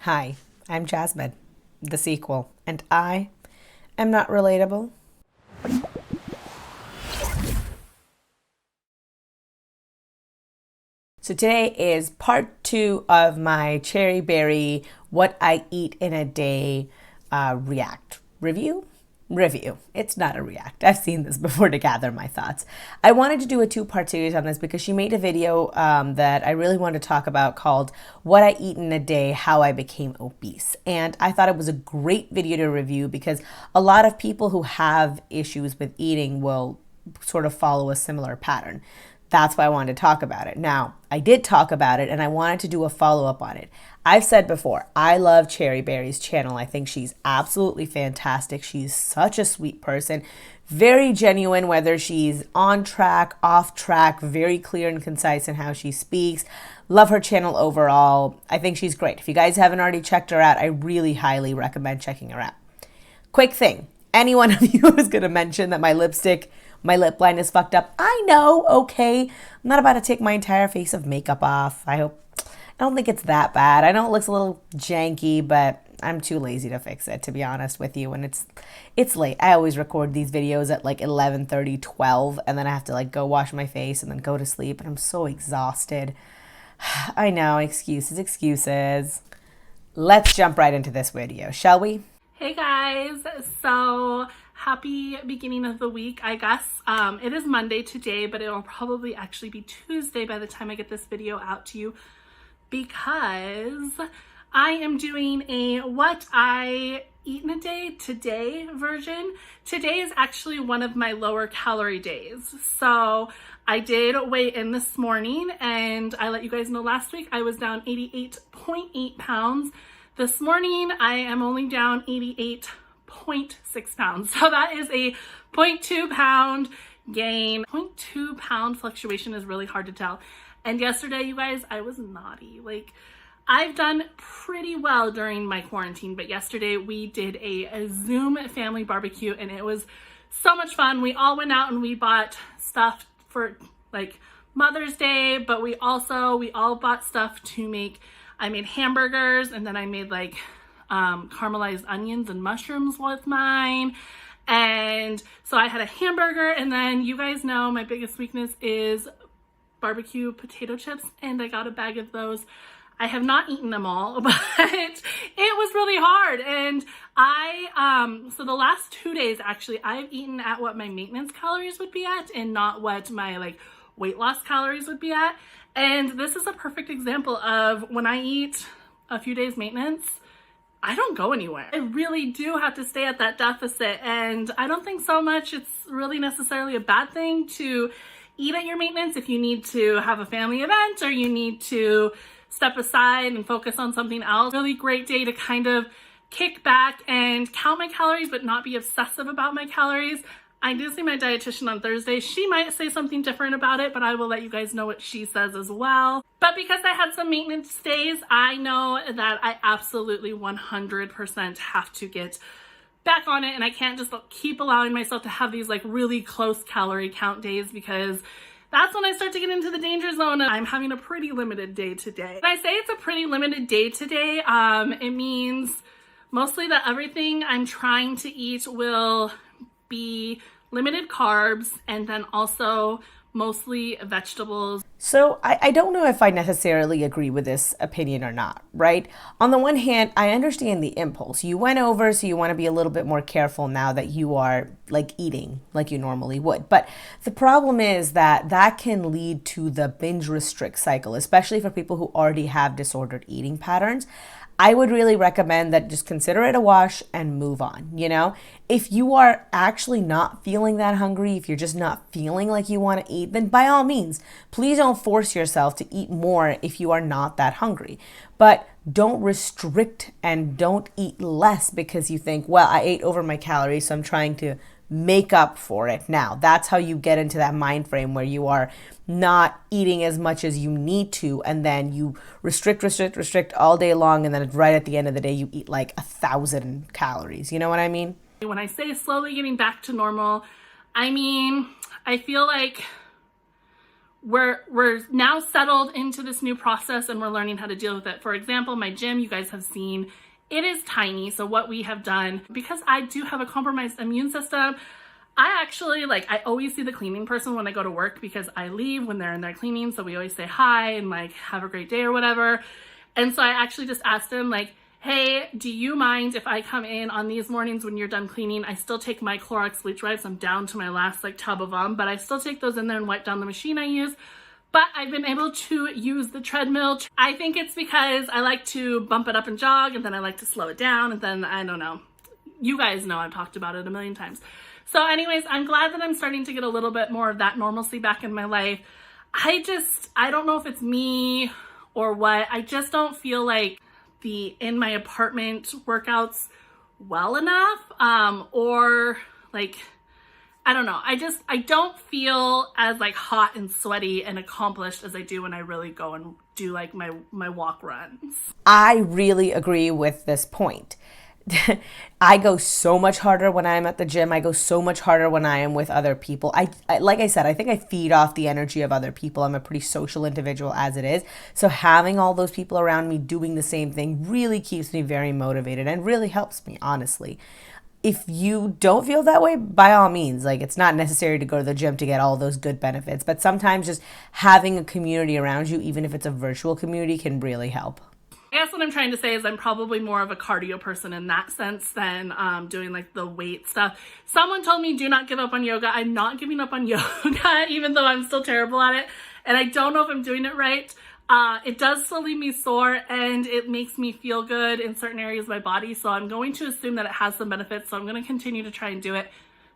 Hi, I'm Jasmine, the sequel, and I am not relatable. So today is part 2 of my CherryBerry What I Eat in a Day react review. It's not a react. I've seen this before to gather my thoughts. I wanted to do a 2-part series on this because she made a video that I really wanted to talk about called What I Eat in a Day, How I Became Obese. And I thought it was a great video to review because a lot of people who have issues with eating will sort of follow a similar pattern. That's why I wanted to talk about it. Now, I did talk about it and I wanted to do a follow-up on it. I've said before, I love CherryBerry's channel. I think she's absolutely fantastic. She's such a sweet person, very genuine, whether she's on track, off track, very clear and concise in how she speaks. Love her channel overall. I think she's great. If you guys haven't already checked her out, I really highly recommend checking her out. Quick thing, any one of you is going to mention that my lip line is fucked up. I know, okay. I'm not about to take my entire face of makeup off. I don't think it's that bad. I know it looks a little janky, but I'm too lazy to fix it, to be honest with you. And it's late. I always record these videos at like 11:30, 12, and then I have to like go wash my face and then go to sleep, and I'm so exhausted. I know, excuses. Let's jump right into this video, shall we? Hey guys, so happy beginning of the week, I guess. It is Monday today, but it'll probably actually be Tuesday by the time I get this video out to you because I am doing a what I eat in a day today version. Today is actually one of my lower calorie days. So I did weigh in this morning and I let you guys know last week I was down 88.8 pounds. This morning, I am only down 88.6 pounds. So that is a 0.2 pound gain. 0.2 pound fluctuation is really hard to tell. And yesterday, you guys, I was naughty. Like, I've done pretty well during my quarantine, but yesterday we did a Zoom family barbecue and it was so much fun. We all went out and we bought stuff for like Mother's Day, but we all bought stuff to make. I made hamburgers and then I made like caramelized onions and mushrooms with mine. And so I had a hamburger, and then you guys know my biggest weakness is barbecue potato chips, and I got a bag of those. I have not eaten them all, but it was really hard. And so the last 2 days, actually, I've eaten at what my maintenance calories would be at and not what my like weight loss calories would be at. And this is a perfect example of when I eat a few days maintenance, I don't go anywhere. I really do have to stay at that deficit. And I don't think so much it's really necessarily a bad thing to eat at your maintenance if you need to have a family event or you need to step aside and focus on something else. Really great day to kind of kick back and count my calories, but not be obsessive about my calories. I did see my dietitian on Thursday. She might say something different about it, but I will let you guys know what she says as well. But because I had some maintenance days, I know that I absolutely 100% have to get back on it, and I can't just keep allowing myself to have these like really close calorie count days because that's when I start to get into the danger zone. And I'm having a pretty limited day today. When I say it's a pretty limited day today, it means mostly that everything I'm trying to eat will be limited carbs and then also mostly vegetables. So I don't know if I necessarily agree with this opinion or not, right? On the one hand, I understand the impulse. You went over, so you want to be a little bit more careful now that you are like eating like you normally would. But the problem is that can lead to the binge restrict cycle, especially for people who already have disordered eating patterns. I would really recommend that just consider it a wash and move on, you know? If you are actually not feeling that hungry, if you're just not feeling like you want to eat, then by all means, please don't force yourself to eat more if you are not that hungry. But don't restrict and don't eat less because you think, well, I ate over my calories, so I'm trying to make up for it now. That's how you get into that mind frame where you are not eating as much as you need to, and then you restrict all day long, and then right at the end of the day you eat like 1,000 calories. You know what I mean? When I say slowly getting back to normal, I mean I feel like we're now settled into this new process and we're learning how to deal with it. For example, my gym, you guys have seen, it is tiny. So what we have done, because I do have a compromised immune system, I actually, like, I always see the cleaning person when I go to work because I leave when they're in there cleaning. So we always say hi and like, have a great day or whatever. And so I actually just asked him, like, hey, do you mind if I come in on these mornings when you're done cleaning? I still take my Clorox bleach wipes. I'm down to my last like tub of them, but I still take those in there and wipe down the machine I use. But I've been able to use the treadmill. I think it's because I like to bump it up and jog, and then I like to slow it down, and then I don't know. You guys know I've talked about it a million times. So anyways, I'm glad that I'm starting to get a little bit more of that normalcy back in my life. I don't know if it's me or what. I just don't feel like the in my apartment workouts well enough, or like, I don't know. I don't feel as like hot and sweaty and accomplished as I do when I really go and do like my walk runs. I really agree with this point. I go so much harder when I'm at the gym. I go so much harder when I am with other people. I like I said, I think I feed off the energy of other people. I'm a pretty social individual as it is. So having all those people around me doing the same thing really keeps me very motivated and really helps me, honestly. If you don't feel that way, by all means, like, it's not necessary to go to the gym to get all those good benefits, but sometimes just having a community around you, even if it's a virtual community, can really help. I guess what I'm trying to say is I'm probably more of a cardio person in that sense than doing like the weight stuff. Someone told me do not give up on yoga. I'm not giving up on yoga, even though I'm still terrible at it. And I don't know if I'm doing it right. It does still leave me sore and it makes me feel good in certain areas of my body. So I'm going to assume that it has some benefits. So I'm going to continue to try and do it.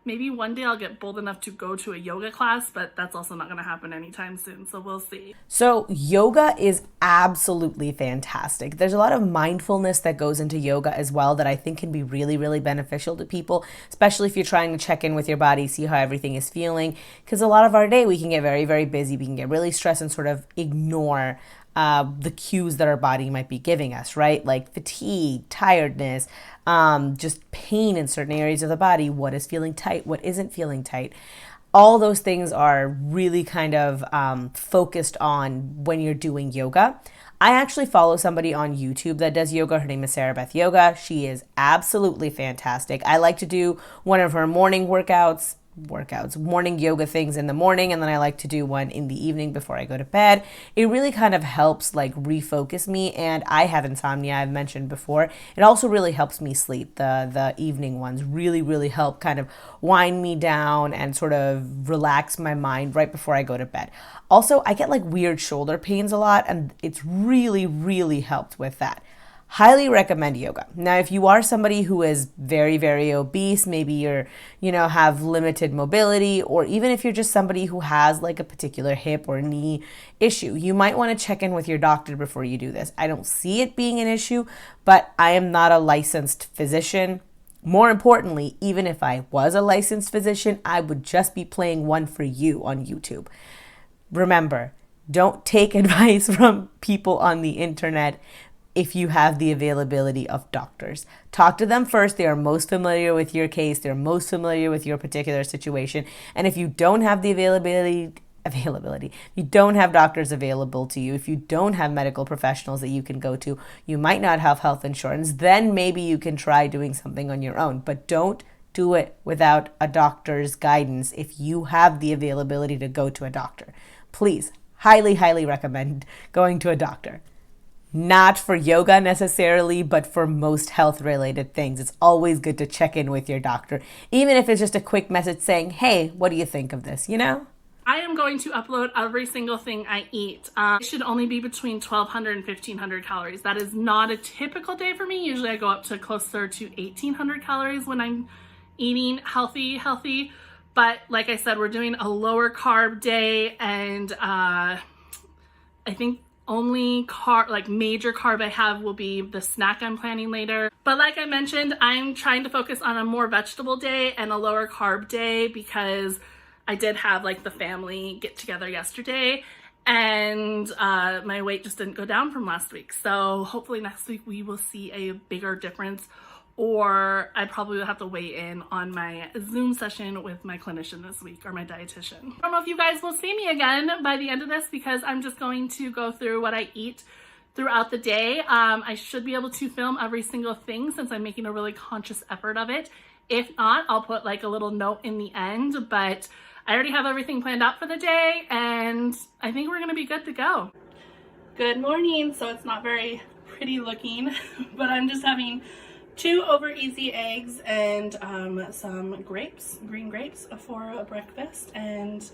Maybe one day I'll get bold enough to go to a yoga class, but that's also not going to happen anytime soon. So we'll see. So yoga is absolutely fantastic. There's a lot of mindfulness that goes into yoga as well that I think can be really, really beneficial to people, especially if you're trying to check in with your body, see how everything is feeling. Because a lot of our day, we can get very, very busy. We can get really stressed and sort of ignore the cues that our body might be giving us, right? Like fatigue, tiredness, just pain in certain areas of the body, what is feeling tight, what isn't feeling tight. All those things are really kind of focused on when you're doing yoga. I actually follow somebody on YouTube that does yoga. Her name is Sarah Beth Yoga. She is absolutely fantastic. I like to do one of her morning morning yoga things in the morning, and then I like to do one in the evening before I go to bed. It really kind of helps like refocus me, and I have insomnia, I've mentioned before. It also really helps me sleep. The evening ones really, really help kind of wind me down and sort of relax my mind right before I go to bed. Also, I get like weird shoulder pains a lot, and it's really, really helped with that. Highly recommend yoga. Now, if you are somebody who is very, very obese, maybe you're, have limited mobility, or even if you're just somebody who has like a particular hip or knee issue, you might want to check in with your doctor before you do this. I don't see it being an issue, but I am not a licensed physician. More importantly, even if I was a licensed physician, I would just be playing one for you on YouTube. Remember, don't take advice from people on the internet if you have the availability of doctors. Talk to them first. They are most familiar with your case. They're most familiar with your particular situation. And if you don't have the availability, if you don't have doctors available to you, if you don't have medical professionals that you can go to, you might not have health insurance, then maybe you can try doing something on your own. But don't do it without a doctor's guidance if you have the availability to go to a doctor. Please, highly, highly recommend going to a doctor. Not for yoga necessarily, but for most health-related things. It's always good to check in with your doctor, even if it's just a quick message saying, hey, what do you think of this, I am going to upload every single thing I eat. It should only be between 1,200 and 1,500 calories. That is not a typical day for me. Usually I go up to closer to 1,800 calories when I'm eating healthy. But like I said, we're doing a lower carb day, and I think only major carb I have will be the snack I'm planning later. But like I mentioned, I'm trying to focus on a more vegetable day and a lower carb day because I did have like the family get together yesterday, and my weight just didn't go down from last week. So hopefully next week we will see a bigger difference, or I probably would have to weigh in on my Zoom session with my clinician this week, or my dietitian. I don't know if you guys will see me again by the end of this, because I'm just going to go through what I eat throughout the day. I should be able to film every single thing since I'm making a really conscious effort of it. If not, I'll put like a little note in the end, but I already have everything planned out for the day, and I think we're gonna be good to go. Good morning. So it's not very pretty looking, but I'm just having 2 over easy eggs and some grapes, green grapes, for breakfast, and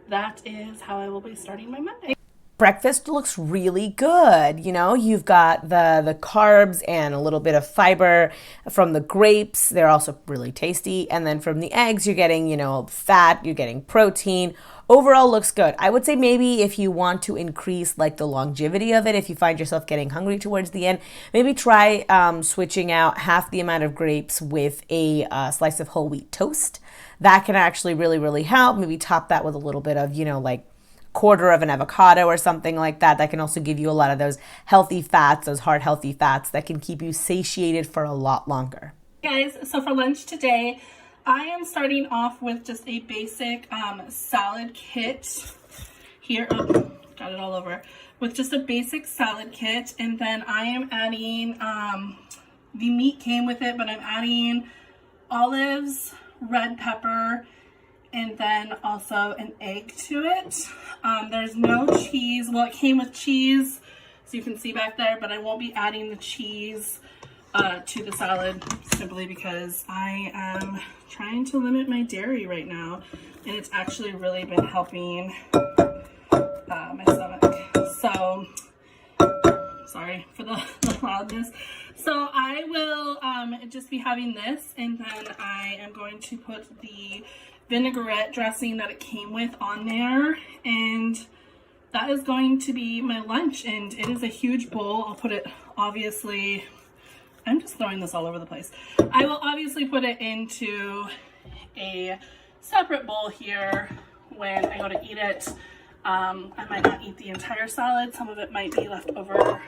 that is how I will be starting my Monday. Breakfast looks really good. You know, you've got the carbs and a little bit of fiber from the grapes. They're also really tasty. And then from the eggs, you're getting, you know, fat, you're getting protein. Overall looks good. I would say maybe if you want to increase like the longevity of it, if you find yourself getting hungry towards the end, maybe try switching out half the amount of grapes with a slice of whole wheat toast. That can actually really, really help. Maybe top that with a little bit of, you know, like quarter of an avocado or something like that. That can also give you a lot of those healthy fats, those heart healthy fats that can keep you satiated for a lot longer. Guys, so for lunch today, I am starting off with just a basic salad kit here. Oh, got it all over. With just a basic salad kit, and then I am adding, the meat came with it, but I'm adding olives, red pepper, and then also an egg to it. There's no cheese. Well, it came with cheese, so you can see back there, but I won't be adding the cheese to the salad, simply because I am trying to limit my dairy right now, and it's actually really been helping my stomach. So sorry for the loudness. So I will just be having this, and then I am going to put the vinaigrette dressing that it came with on there, and that is going to be my lunch. And it is a huge bowl. I'll put it, obviously, I'm just throwing this all over the place. I will obviously put it into a separate bowl here when I go to eat it. I might not eat the entire salad. Some of it might be left over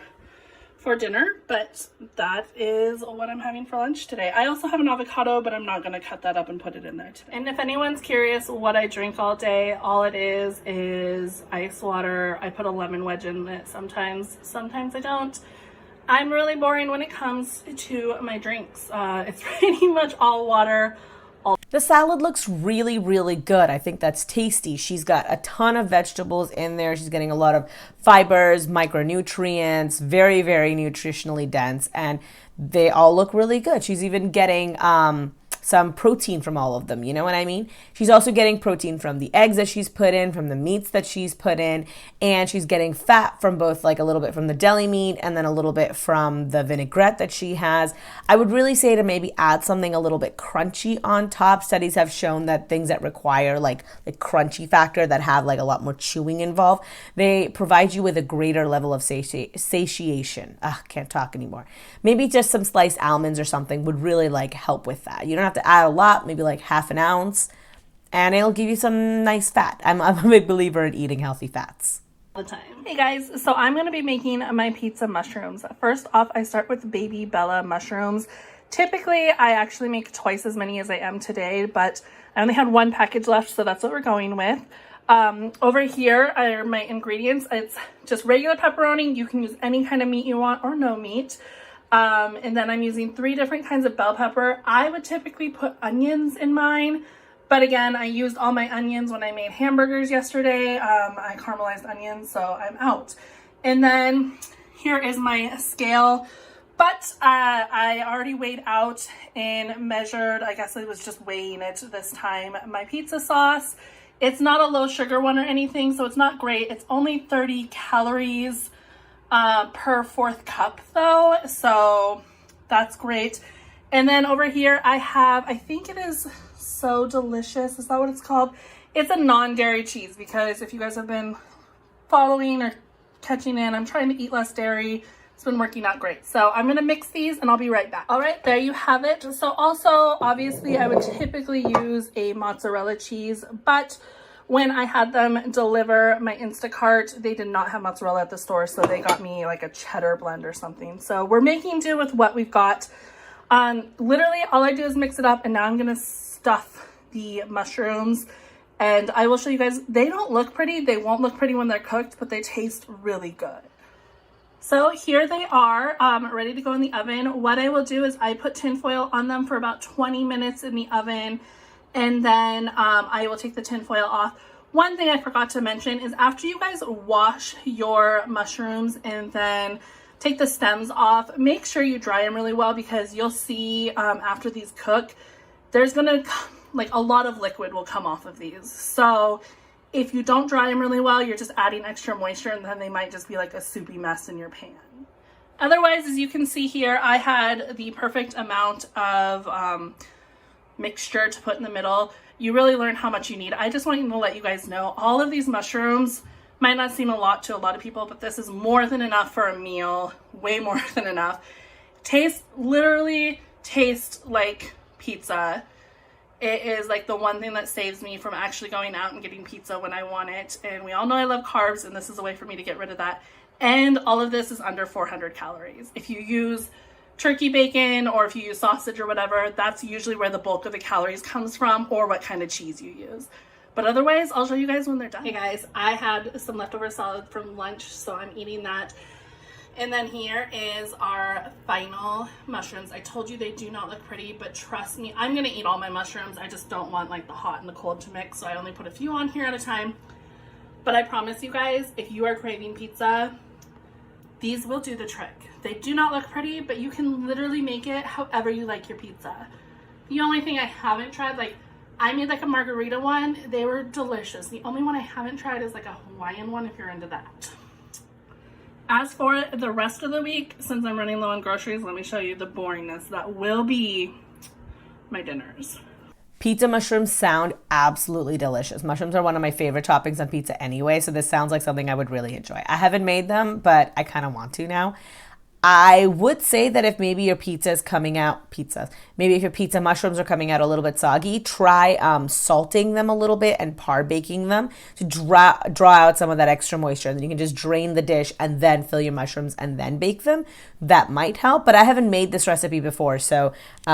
for dinner, but that is what I'm having for lunch today. I also have an avocado, but I'm not going to cut that up and put it in there today. And if anyone's curious what I drink all day, all it is ice water. I put a lemon wedge in it sometimes I don't. I'm really boring when it comes to my drinks. It's pretty much all water. The salad looks really, really good. I think that's tasty. She's got a ton of vegetables in there. She's getting a lot of fibers, micronutrients, very, very nutritionally dense, and they all look really good. She's even getting some protein from all of them, you know what I mean? She's also getting protein from the eggs that she's put in, from the meats that she's put in, and she's getting fat from both, like a little bit from the deli meat and then a little bit from the vinaigrette that she has. I would really say to maybe add something a little bit crunchy on top. Studies have shown that things that require like the crunchy factor, that have like a lot more chewing involved, they provide you with a greater level of satiation. Can't talk anymore. Maybe just some sliced almonds or something would really like help with that. You don't have to add a lot, maybe like half an ounce, and it'll give you some nice fat. I'm a big believer in eating healthy fats. All the time. Hey guys, so I'm going to be making my pizza mushrooms. First off, I start with baby Bella mushrooms. Typically, I actually make twice as many as I am today, but I only had 1 package left, so that's what we're going with. Over here are my ingredients. It's just regular pepperoni. You can use any kind of meat you want, or no meat. And then I'm using 3 different kinds of bell pepper. I would typically put onions in mine, but again, I used all my onions when I made hamburgers yesterday. I caramelized onions, so I'm out. And then here is my scale, but I already weighed out and measured. I guess I was just weighing it this time. My pizza sauce, it's not a low sugar one or anything, so it's not great. It's only 30 calories per 4th cup though, so that's great. And then over here I have, I think it is So Delicious, is that what it's called? It's a non-dairy cheese, because if you guys have been following or catching in, I'm trying to eat less dairy. It's been working out great. So I'm gonna mix these and I'll be right back. All right, there you have it. So also, obviously I would typically use a mozzarella cheese, but when I had them deliver my Instacart, they did not have mozzarella at the store, so they got me like a cheddar blend or something. So we're making do with what we've got. Literally all I do is mix it up, and now I'm gonna stuff the mushrooms, and I will show you guys. They don't look pretty. They won't look pretty when they're cooked, but they taste really good. So here they are, ready to go in the oven. What I will do is I put tinfoil on them for about 20 minutes in the oven, and then I will take the tinfoil off. One thing I forgot to mention is after you guys wash your mushrooms and then take the stems off, make sure you dry them really well, because you'll see after these cook, there's gonna, like, a lot of liquid will come off of these. So if you don't dry them really well, you're just adding extra moisture, and then they might just be like a soupy mess in your pan. Otherwise, as you can see here, I had the perfect amount of mixture to put in the middle. You really learn how much you need. I just want to let you guys know, all of these mushrooms might not seem a lot to a lot of people, but this is more than enough for a meal, way more than enough. Literally tastes like pizza. It is like the one thing that saves me from actually going out and getting pizza when I want it. And we all know I love carbs, and this is a way for me to get rid of that. And all of this is under 400 calories. If you use turkey bacon, or if you use sausage or whatever, that's usually where the bulk of the calories comes from, or what kind of cheese you use. But otherwise, I'll show you guys when they're done. Hey guys, I had some leftover salad from lunch, so I'm eating that. And then here is our final mushrooms. I told you they do not look pretty, but trust me, I'm gonna eat all my mushrooms. I just don't want like the hot and the cold to mix, so I only put a few on here at a time. But I promise you guys, if you are craving pizza, these will do the trick. They do not look pretty, but you can literally make it however you like your pizza. The only thing I haven't tried, like, I made like a margarita one. They were delicious. The only one I haven't tried is like a Hawaiian one, if you're into that. As for the rest of the week, since I'm running low on groceries, let me show you the boringness that will be my dinners. Pizza mushrooms sound absolutely delicious. Mushrooms are one of my favorite toppings on pizza anyway, so this sounds like something I would really enjoy. I haven't made them, but I kind of want to now. I would say that if maybe your pizza is coming out, maybe if your pizza mushrooms are coming out a little bit soggy, try salting them a little bit and par baking them to draw out some of that extra moisture. And then you can just drain the dish and then fill your mushrooms and then bake them. That might help, but I haven't made this recipe before, so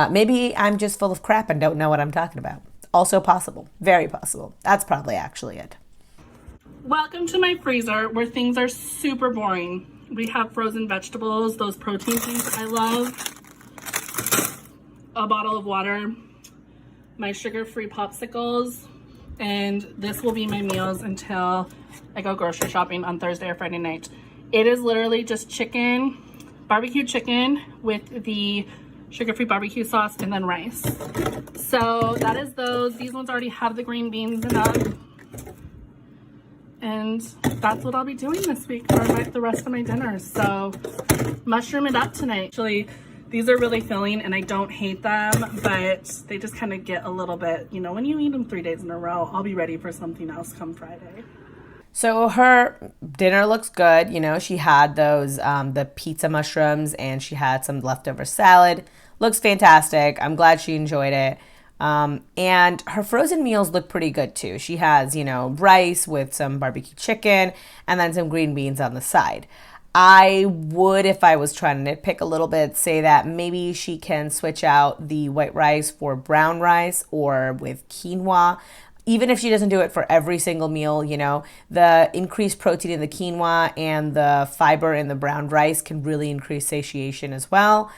maybe I'm just full of crap and don't know what I'm talking about. Also possible, very possible. That's probably actually it. Welcome to my freezer where things are super boring. We have frozen vegetables, those protein things I love, a bottle of water, my sugar-free popsicles, and this will be my meals until I go grocery shopping on Thursday or Friday night. It is literally just chicken, barbecue chicken with the sugar-free barbecue sauce, and then rice. So that is those. These ones already have the green beans in them. And that's what I'll be doing this week for the rest of my dinners. So mushroom it up tonight. Actually, these are really filling and I don't hate them, but they just kind of get a little bit, you know, when you eat them 3 days in a row, I'll be ready for something else come Friday. So her dinner looks good. You know, she had those, the pizza mushrooms, and she had some leftover salad. Looks fantastic. I'm glad she enjoyed it. And her frozen meals look pretty good too. She has, you know, rice with some barbecue chicken and then some green beans on the side. I would, if I was trying to nitpick a little bit, say that maybe she can switch out the white rice for brown rice or with quinoa. Even if she doesn't do it for every single meal, you know, the increased protein in the quinoa and the fiber in the brown rice can really increase satiation as well.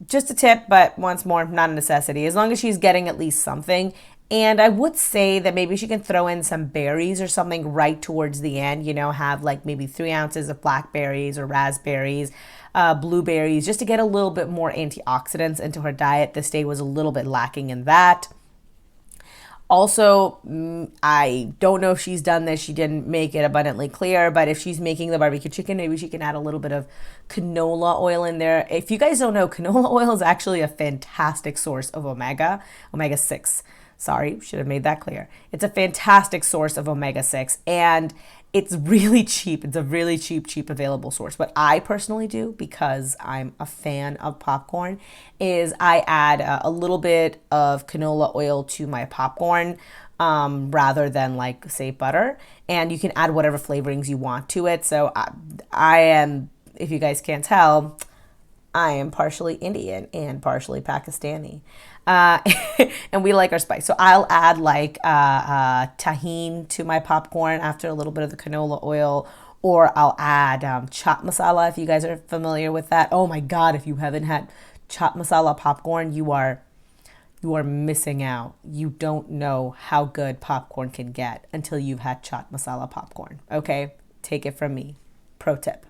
Just a tip, but once more, not a necessity, as long as she's getting at least something. And I would say that maybe she can throw in some berries or something right towards the end, you know, have like maybe 3 ounces of blackberries or raspberries, blueberries, just to get a little bit more antioxidants into her diet. This day was a little bit lacking in that. Also, I don't know if she's done this. She didn't make it abundantly clear, but if she's making the barbecue chicken, maybe she can add a little bit of canola oil in there. If you guys don't know, canola oil is actually a fantastic source of omega-6. Sorry, should have made that clear. It's a fantastic source of omega-6, and it's really cheap. It's a really cheap available source. What I personally do, because I'm a fan of popcorn, is I add a little bit of canola oil to my popcorn rather than like, say, butter. And you can add whatever flavorings you want to it. So I am, if you guys can't tell, I am partially Indian and partially Pakistani. And we like our spice. So I'll add like tahini to my popcorn after a little bit of the canola oil, or I'll add chaat masala if you guys are familiar with that. Oh my God, if you haven't had chaat masala popcorn, you are missing out. You don't know how good popcorn can get until you've had chaat masala popcorn. Okay? Take it from me. Pro tip.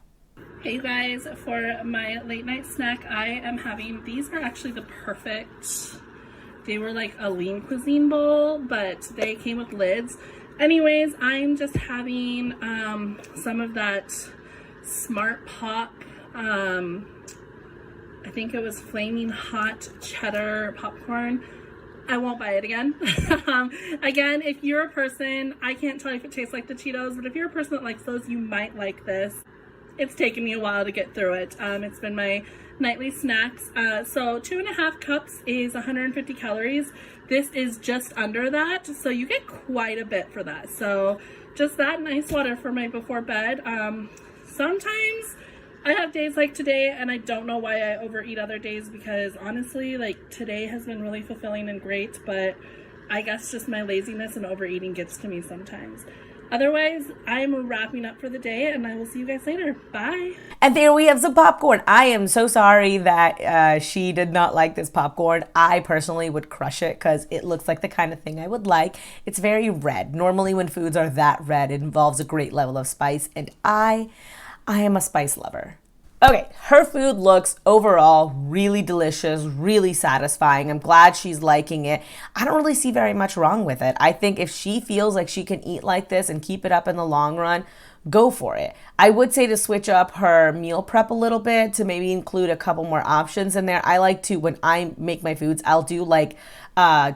Hey guys, for my late night snack, I am having, these are actually the perfect, they were like a lean cuisine bowl, but they came with lids. Anyways, I'm just having some of that Smart Pop, I think it was Flaming Hot Cheddar popcorn. I won't buy it again. Again, if you're a person, I can't tell you if it tastes like the Cheetos, but if you're a person that likes those, you might like this. It's taken me a while to get through it. It's been my nightly snacks. So 2.5 cups is 150 calories. This is just under that, so you get quite a bit for that. So just that, nice water for my before bed. Sometimes I have days like today, and I don't know why I overeat other days, because honestly, like today has been really fulfilling and great, but I guess just my laziness and overeating gets to me sometimes. Otherwise, I'm wrapping up for the day, and I will see you guys later. Bye. And there we have some popcorn. I am so sorry that she did not like this popcorn. I personally would crush it because it looks like the kind of thing I would like. It's very red. Normally when foods are that red, it involves a great level of spice, and I am a spice lover. Okay, her food looks overall really delicious, really satisfying. I'm glad she's liking it. I don't really see very much wrong with it. I think if she feels like she can eat like this and keep it up in the long run, go for it. I would say to switch up her meal prep a little bit, to maybe include a couple more options in there. I like to, when I make my foods, I'll do like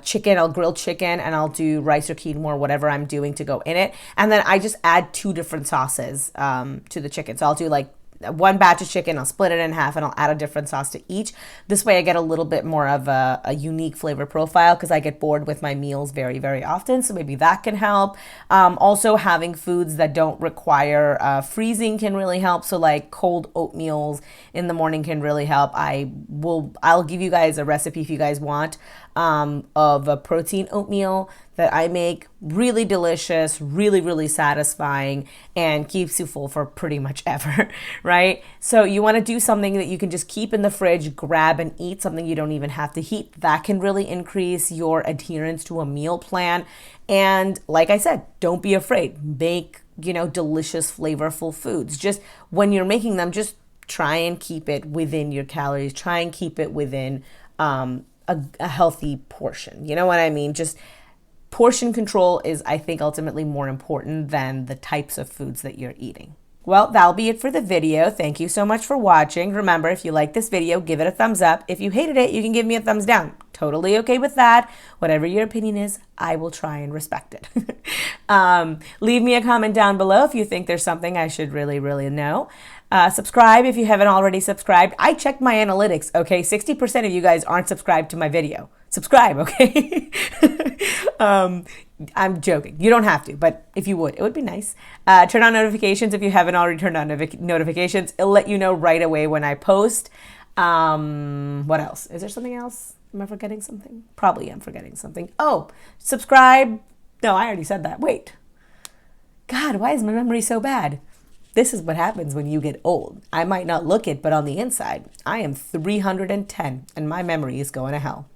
chicken, I'll grill chicken, and I'll do rice or quinoa or whatever I'm doing to go in it. And then I just add 2 different sauces to the chicken. So I'll do like one batch of chicken, I'll split it in half, and I'll add a different sauce to each. This way I get a little bit more of a unique flavor profile, because I get bored with my meals very, very often. So maybe that can help. Also, having foods that don't require freezing can really help. So like cold oatmeals in the morning can really help. I'll give you guys a recipe if you guys want, of a protein oatmeal that I make. Really delicious, really, really satisfying, and keeps you full for pretty much ever, right? So you want to do something that you can just keep in the fridge, grab and eat, something you don't even have to heat. That can really increase your adherence to a meal plan. And like I said, don't be afraid. Make, delicious, flavorful foods. Just when you're making them, just try and keep it within your calories. Try and keep it within a healthy portion. You know what I mean? Just portion control is, I think, ultimately more important than the types of foods that you're eating. Well, that'll be it for the video. Thank you so much for watching. Remember, if you like this video, give it a thumbs up. If you hated it, you can give me a thumbs down. Totally okay with that. Whatever your opinion is, I will try and respect it. Leave me a comment down below if you think there's something I should really, really know. Subscribe if you haven't already subscribed. I checked my analytics, okay? 60% of you guys aren't subscribed to my video. Subscribe, okay? I'm joking. You don't have to, but if you would, it would be nice. Turn on notifications if you haven't already turned on notifications. It'll let you know right away when I post. What else? Is there something else? Am I forgetting something? Probably am forgetting something. Oh, subscribe. No, I already said that. Wait. God, why is my memory so bad? This is what happens when you get old. I might not look it, but on the inside, I am 310 and my memory is going to hell.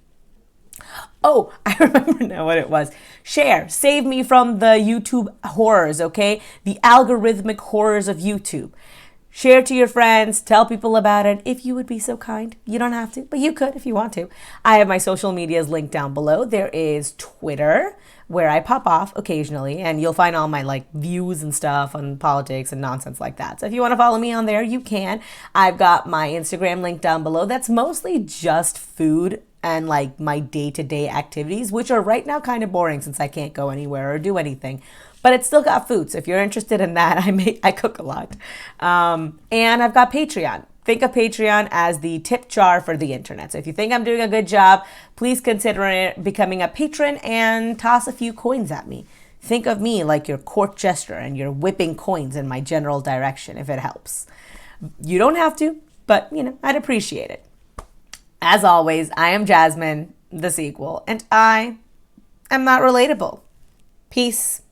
Oh, I remember now what it was. Share. Save me from the YouTube horrors, okay? The algorithmic horrors of YouTube. Share to your friends. Tell people about it if you would be so kind. You don't have to, but you could if you want to. I have my social medias linked down below. There is Twitter, where I pop off occasionally, and you'll find all my views and stuff on politics and nonsense like that. So if you want to follow me on there, you can. I've got my Instagram link down below. That's mostly just food and my day-to-day activities, which are right now kind of boring since I can't go anywhere or do anything. But it's still got food, so if you're interested in that, I cook a lot. And I've got Patreon. Think of Patreon as the tip jar for the internet. So if you think I'm doing a good job, please consider becoming a patron and toss a few coins at me. Think of me like your court jester and you're whipping coins in my general direction if it helps. You don't have to, but I'd appreciate it. As always, I am Jasmine, the sequel, and I am not relatable. Peace.